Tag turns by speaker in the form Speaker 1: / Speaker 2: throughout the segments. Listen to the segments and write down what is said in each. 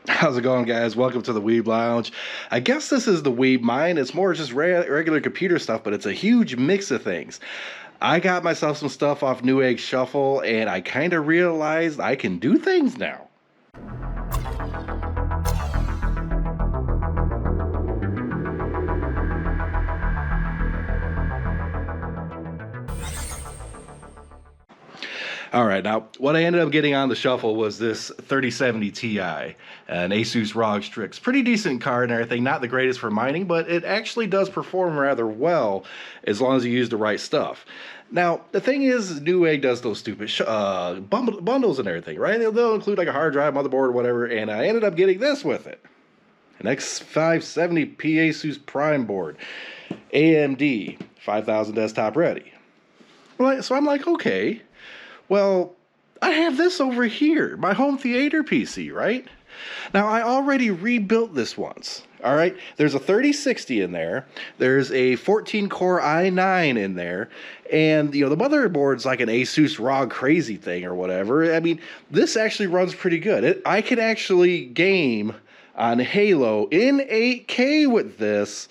Speaker 1: How's it going, guys? Welcome to the Weeb Lounge. I guess this is the Weeb Mine. It's more just regular computer stuff, but it's a huge mix of things. I got myself some stuff off Newegg Shuffle, and I kind of realized I can do things now. All right, now what I ended up getting on the shuffle was this 3070 Ti, an Asus ROG Strix. Pretty decent card and everything, not the greatest for mining, but it actually does perform rather well as long as you use the right stuff. Now, the thing is, Newegg does those stupid bundles and everything, right? They'll include like a hard drive, motherboard, or whatever, and I ended up getting this with it. An X570P Asus Prime board, AMD, 5000 desktop ready. So I'm like, okay. Well, I have this over here, my home theater PC, right? Now, I already rebuilt this once, all right? There's a 3060 in there. There's a 14-core i9 in there. And, you know, the motherboard's like an Asus ROG crazy thing or whatever. I mean, this actually runs pretty good. I can actually game on Halo in 8K with this,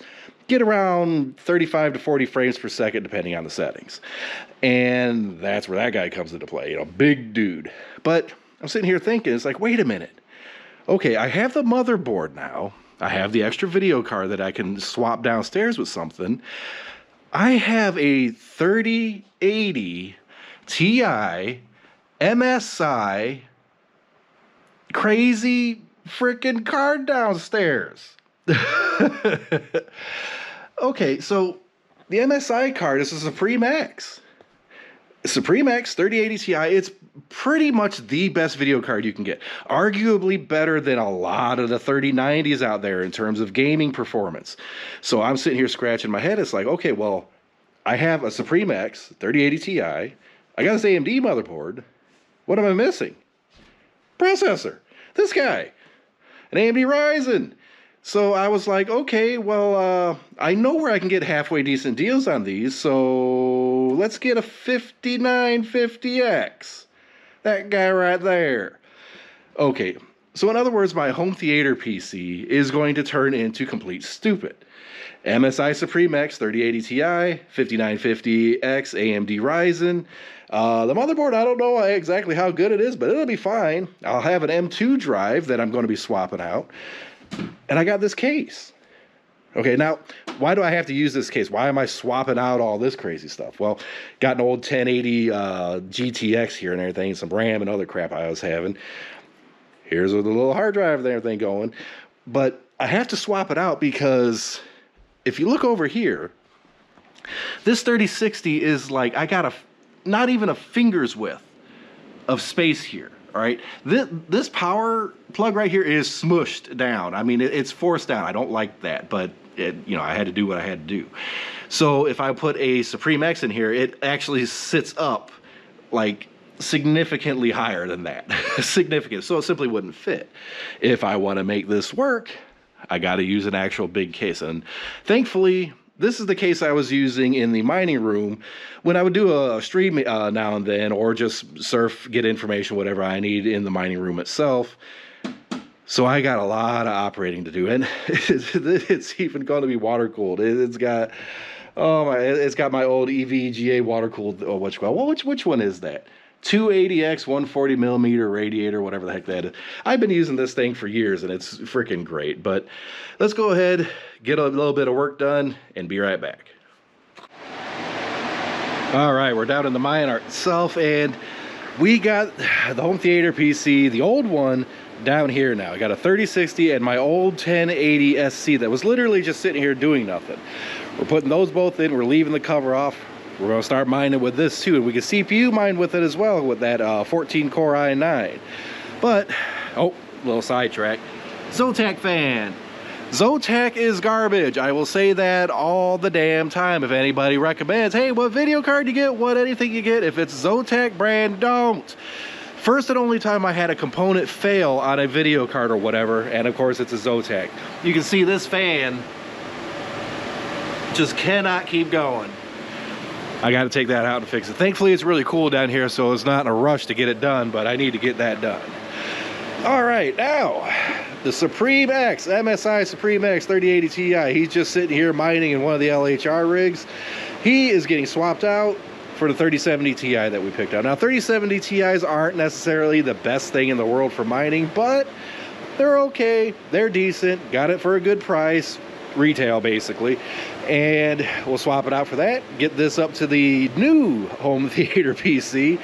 Speaker 1: get around 35 to 40 frames per second depending on the settings. And that's where that guy comes into play, you know, big dude. But I'm sitting here thinking, it's like, wait a minute. Okay, I have the motherboard now. I have the extra video card that I can swap downstairs with something. I have a 3080 Ti MSI crazy freaking card downstairs. Okay, so the MSI card is a Supreme X. Supreme X 3080 Ti, it's pretty much the best video card you can get. Arguably better than a lot of the 3090s out there in terms of gaming performance. So I'm sitting here scratching my head. It's like, okay, well, I have a Supreme X 3080 Ti. I got this AMD motherboard. What am I missing? Processor. This guy. An AMD Ryzen. So I was like, okay, well, I know where I can get halfway decent deals on these, so let's get a 5950X. That guy right there. Okay, so in other words, my home theater PC is going to turn into complete stupid. MSI Supreme X 3080 Ti, 5950X AMD Ryzen. The motherboard, I don't know exactly how good it is, but it'll be fine. I'll have an M2 drive that I'm going to be swapping out. And I got this case. Okay, now, why do I have to use this case? Why am I swapping out all this crazy stuff? Well, got an old 1080 GTX here and everything, some RAM and other crap I was having. Here's with a little hard drive and everything going. But I have to swap it out because if you look over here, this 3060 is like, I got not even a finger's width of space here. All right, this power plug right here is smushed down. I mean, it's forced down. I don't like that, but you know, I had to do what I had to do. So if I put a Supreme X in here, it actually sits up like significantly higher than that. Significant. So it simply wouldn't fit. If I want to make this work, I got to use an actual big case. And thankfully, this is the case I was using in the mining room when I would do a stream now and then, or just surf, get information, whatever I need in the mining room itself. So I got a lot of operating to do, and it's even going to be water cooled. It's got, oh my, it's got my old EVGA water cooled. Oh, which one is that? 280X 140 millimeter radiator, whatever the heck that is. I've been using this thing for years and it's freaking great. But let's go ahead, get a little bit of work done, and be right back. All right, we're down in the mine itself, and we got the home theater PC, the old one, down here now. I got a 3060 and my old 1080 SC that was literally just sitting here doing nothing. We're putting those both in, we're leaving the cover off. We're going to start mining with this too, and we can CPU mine with it as well with that 14-core i9. But, oh, little sidetrack. Zotac fan. Zotac is garbage. I will say that all the damn time. If anybody recommends, hey, what video card you get, what anything you get, if it's Zotac brand, don't. First and only time I had a component fail on a video card or whatever, and of course it's a Zotac. You can see this fan just cannot keep going. I got to take that out and fix it. Thankfully, it's really cool down here, so it's not in a rush to get it done, but I need to get that done. All right, now, the Supreme X, MSI Supreme X 3080 Ti. He's just sitting here mining in one of the LHR rigs. He is getting swapped out for the 3070 Ti that we picked out. Now, 3070 Ti's aren't necessarily the best thing in the world for mining, but they're okay. They're decent. Got it for a good price, retail basically. And we'll swap it out for that. Get this up to the new home theater PC,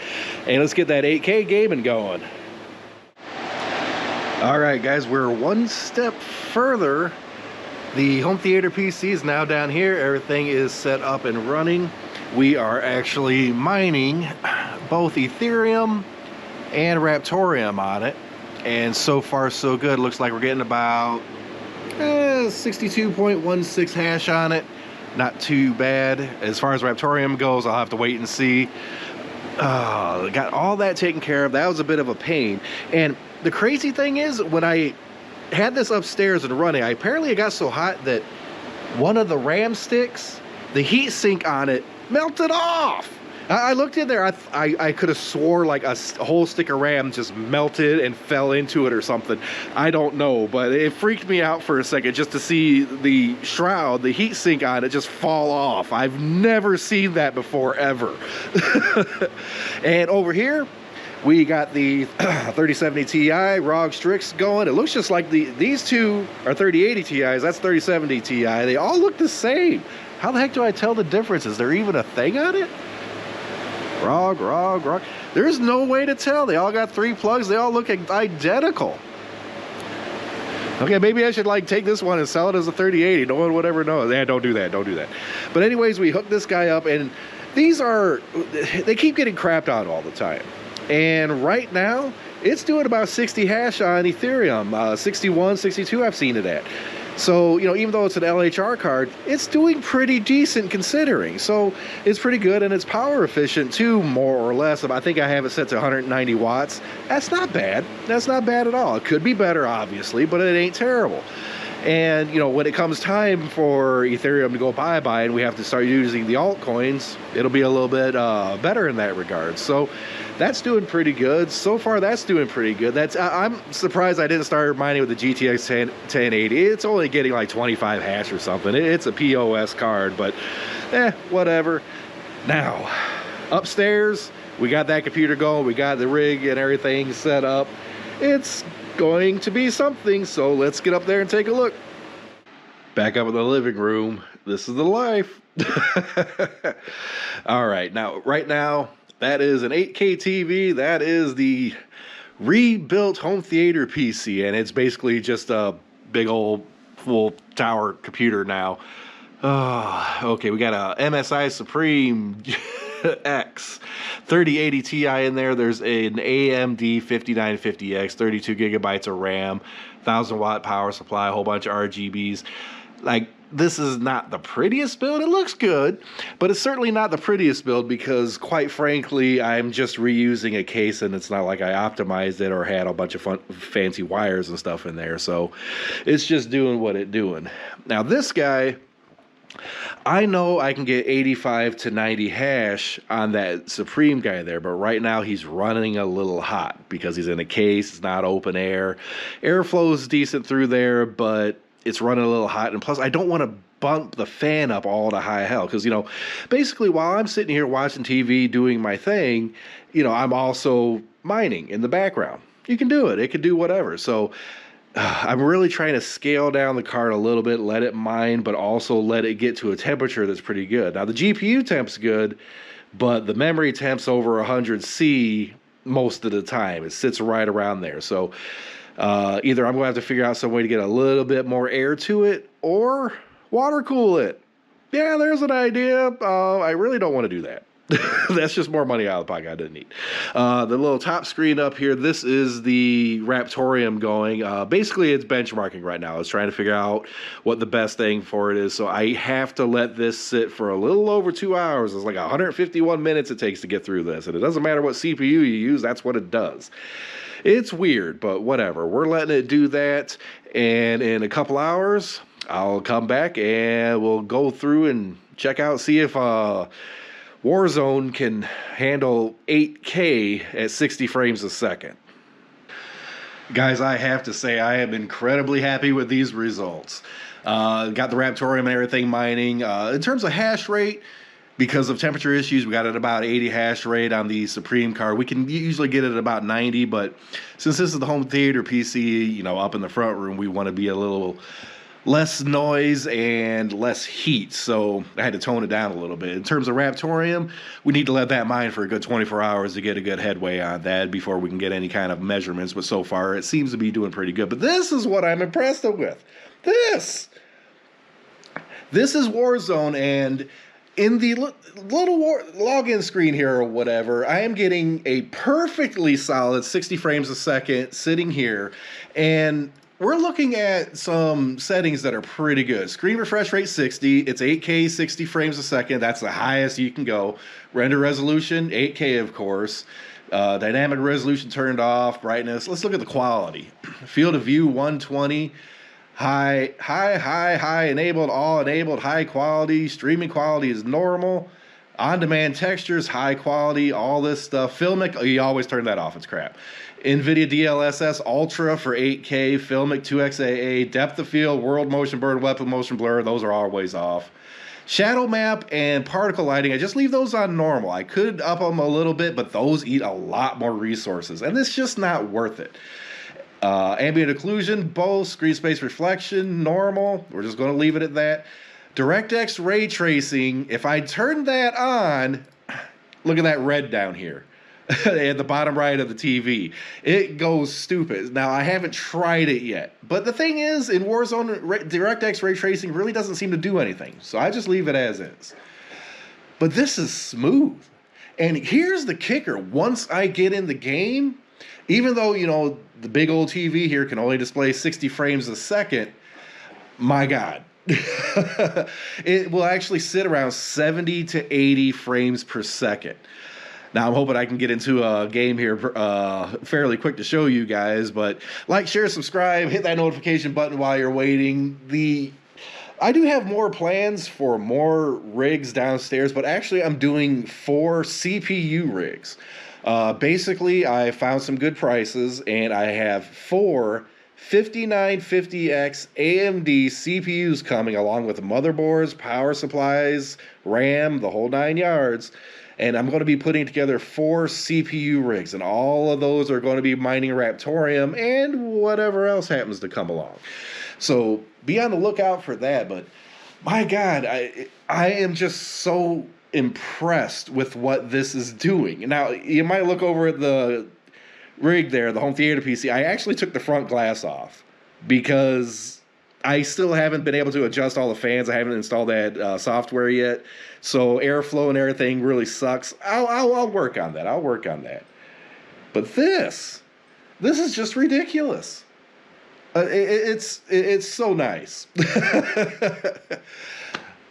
Speaker 1: and let's get that 8K gaming going. All right, guys, we're one step further. The home theater PC is now down here. Everything is set up and running. We are actually mining both Ethereum and Raptorium on it. And so far, so good. Looks like we're getting about 62.16 hash on it. Not too bad. As far as Raptorium goes, I'll have to wait and see. Got all that taken care of. That was a bit of a pain. And the crazy thing is, when I had this upstairs and running, apparently it got so hot that one of the RAM sticks, the heat sink on it, melted off. I looked in there, I could have swore like a whole stick of RAM just melted and fell into it or something. I don't know, but it freaked me out for a second just to see the shroud, the heat sink on it just fall off. I've never seen that before, ever. And over here, we got the 3070 Ti ROG Strix going. It looks just like these two are 3080 Ti's. That's 3070 Ti. They all look the same. How the heck do I tell the difference? Is there even a thing on it? ROG. There's no way to tell. They all got 3 plugs. They all look identical. Okay, maybe I should like take this one and sell it as a 3080. No one would ever know. Yeah, don't do that. Don't do that. But anyways, we hooked this guy up, and they keep getting crapped on all the time. And right now, it's doing about 60 hash on Ethereum. 61, 62 I've seen it at. So, you know, even though it's an LHR card, it's doing pretty decent considering. So it's pretty good, and it's power efficient too, more or less. I think I have it set to 190 watts. That's not bad. That's not bad at all. It could be better, obviously, but it ain't terrible. And, you know, when it comes time for Ethereum to go bye-bye and we have to start using the altcoins, it'll be a little bit better in that regard. So that's doing pretty good. So far, that's doing pretty good. I'm surprised I didn't start mining with the GTX 1080. It's only getting like 25 hash or something. It's a POS card, but whatever. Now, upstairs, we got that computer going. We got the rig and everything set up. It's going to be something, so let's get up there and take a look. Back up in the living room. This is the life. All right, right now, that is an 8K TV. That is the rebuilt home theater PC, and it's basically just a big old full tower computer now. Okay, we got a MSI Supreme X 3080 Ti in there. There's an AMD 5950X, 32 gigabytes of RAM, 1000-watt power supply, a whole bunch of RGBs. Like, this is not the prettiest build. It looks good, but it's certainly not the prettiest build because, quite frankly, I'm just reusing a case, and it's not like I optimized it or had a bunch of fancy wires and stuff in there. So it's just doing what it's doing. Now, this guy, I know I can get 85 to 90 hash on that Supreme guy there, but right now he's running a little hot because he's in a case. It's not open air. Airflow is decent through there, but it's running a little hot. And plus, I don't want to bump the fan up all to high hell because, you know, basically while I'm sitting here watching TV doing my thing, you know, I'm also mining in the background. You can do it. It can do whatever. So I'm really trying to scale down the card a little bit, let it mine, but also let it get to a temperature that's pretty good. Now, the GPU temp's good, but the memory temp's over 100 C most of the time. It sits right around there. So either I'm going to have to figure out some way to get a little bit more air to it or water cool it. Yeah, there's an idea. I really don't want to do that. That's just more money out of the pocket I didn't need. The little top screen up here, this is the Raptorium going. Basically, it's benchmarking right now. It's trying to figure out what the best thing for it is. So I have to let this sit for a little over 2 hours. It's like 151 minutes it takes to get through this. And it doesn't matter what CPU you use, that's what it does. It's weird, but whatever. We're letting it do that. And in a couple hours, I'll come back and we'll go through and check out, see if Warzone can handle 8K at 60 frames a second. Guys, I have to say I am incredibly happy with these results. Got the Raptorium and everything mining. In terms of hash rate, because of temperature issues, we got it about 80 hash rate on the Supreme card. We can usually get it at about 90, but since this is the home theater PC, you know, up in the front room, we want to be a little less noise and less heat, so I had to tone it down a little bit. In terms of Raptorium, we need to let that mine for a good 24 hours to get a good headway on that before we can get any kind of measurements, but so far it seems to be doing pretty good. But this is what I'm impressed with. This is Warzone, and in the little login screen here or whatever, I am getting a perfectly solid 60 frames a second sitting here, and we're looking at some settings that are pretty good. Screen refresh rate 60, it's 8K 60 frames a second, that's the highest you can go. Render resolution, 8K of course. Dynamic resolution turned off, brightness. Let's look at the quality. Field of view 120. High, enabled, all enabled, high quality. Streaming quality is normal. On-demand textures, high quality, all this stuff. Filmic, you always turn that off, it's crap. NVIDIA DLSS Ultra for 8K, Filmic 2XAA, depth of field, world motion blur, weapon motion blur, those are always off. Shadow map and particle lighting, I just leave those on normal. I could up them a little bit, but those eat a lot more resources, and it's just not worth it. Ambient occlusion, both, screen space reflection, normal. We're just going to leave it at that. DirectX ray tracing, if I turn that on, look at that red down here at the bottom right of the TV. It goes stupid. Now, I haven't tried it yet, but the thing is, in Warzone, DirectX ray tracing really doesn't seem to do anything, so I just leave it as is. But this is smooth. And here's the kicker. Once I get in the game, even though, you know, the big old TV here can only display 60 frames a second, my God. It will actually sit around 70 to 80 frames per second. Now, I'm hoping I can get into a game here fairly quick to show you guys, but like, share, subscribe, hit that notification button while you're waiting. I do have more plans for more rigs downstairs, but actually I'm doing 4 CPU rigs. Basically, I found some good prices, and I have 4 5950X AMD CPUs coming, along with motherboards, power supplies, RAM, the whole 9 yards. And I'm going to be putting together 4 CPU rigs, and all of those are going to be mining Raptorium and whatever else happens to come along. So be on the lookout for that. But my God, I am just so impressed with what this is doing. Now, you might look over at the rig there, the home theater PC. I actually took the front glass off because I still haven't been able to adjust all the fans. I haven't installed that software yet, so airflow and everything really sucks. I'll work on that. I'll work on that. But this is just ridiculous. It's so nice.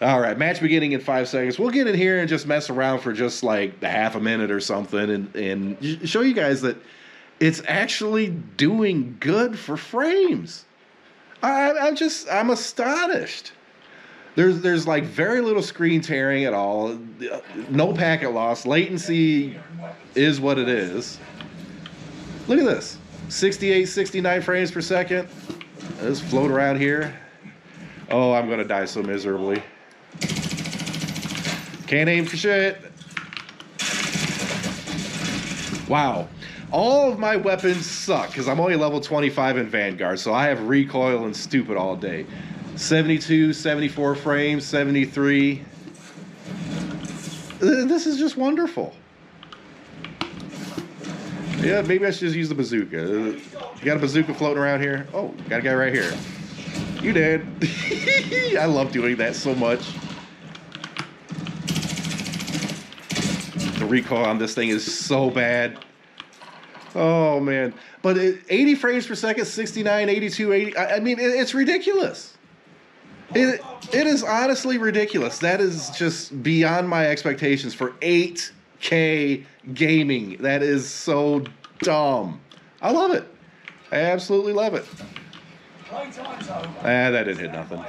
Speaker 1: All right, match beginning in 5 seconds. We'll get in here and just mess around for just like a half a minute or something, and show you guys that it's actually doing good for frames. I'm astonished. There's like very little screen tearing at all. No packet loss. Latency is what it is. Look at this. 68, 69 frames per second. Let's float around here. Oh, I'm gonna die so miserably. Can't aim for shit. Wow. All of my weapons suck because I'm only level 25 in Vanguard, so I have recoil and stupid all day. 72, 74 frames, 73. This is just wonderful. Yeah, maybe I should just use the bazooka. You got a bazooka floating around here? Oh, got a guy right here. You did. I love doing that so much. The recoil on this thing is so bad. Oh, man. But 80 frames per second, 69, 82, 80. I mean, it's ridiculous. It is honestly ridiculous. That is just beyond my expectations for 8K gaming. That is so dumb. I love it. I absolutely love it. That didn't hit nothing.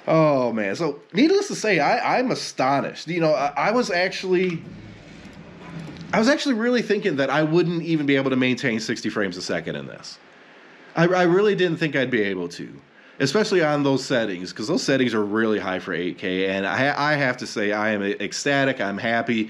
Speaker 1: Oh, man. So, needless to say, I'm astonished. You know, I was actually I was actually really thinking that I wouldn't even be able to maintain 60 frames a second in this. I really didn't think I'd be able to, especially on those settings, because those settings are really high for 8K, and I have to say I am ecstatic. I'm happy.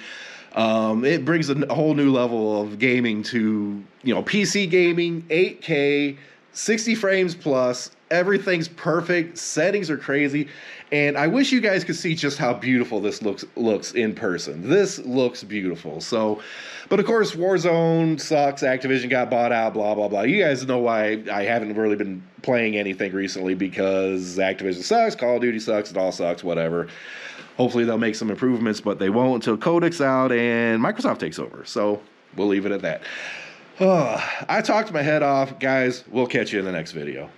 Speaker 1: It brings a whole new level of gaming to, PC gaming, 8K, 60 frames plus. Everything's perfect. Settings are crazy. And I wish you guys could see just how beautiful this looks in person. This looks beautiful. So, but of course, Warzone sucks. Activision got bought out, blah, blah, blah. You guys know why I haven't really been playing anything recently, because Activision sucks, Call of Duty sucks, it all sucks, whatever. Hopefully they'll make some improvements, but they won't until Codec's out and Microsoft takes over. So we'll leave it at that. I talked my head off. Guys, we'll catch you in the next video.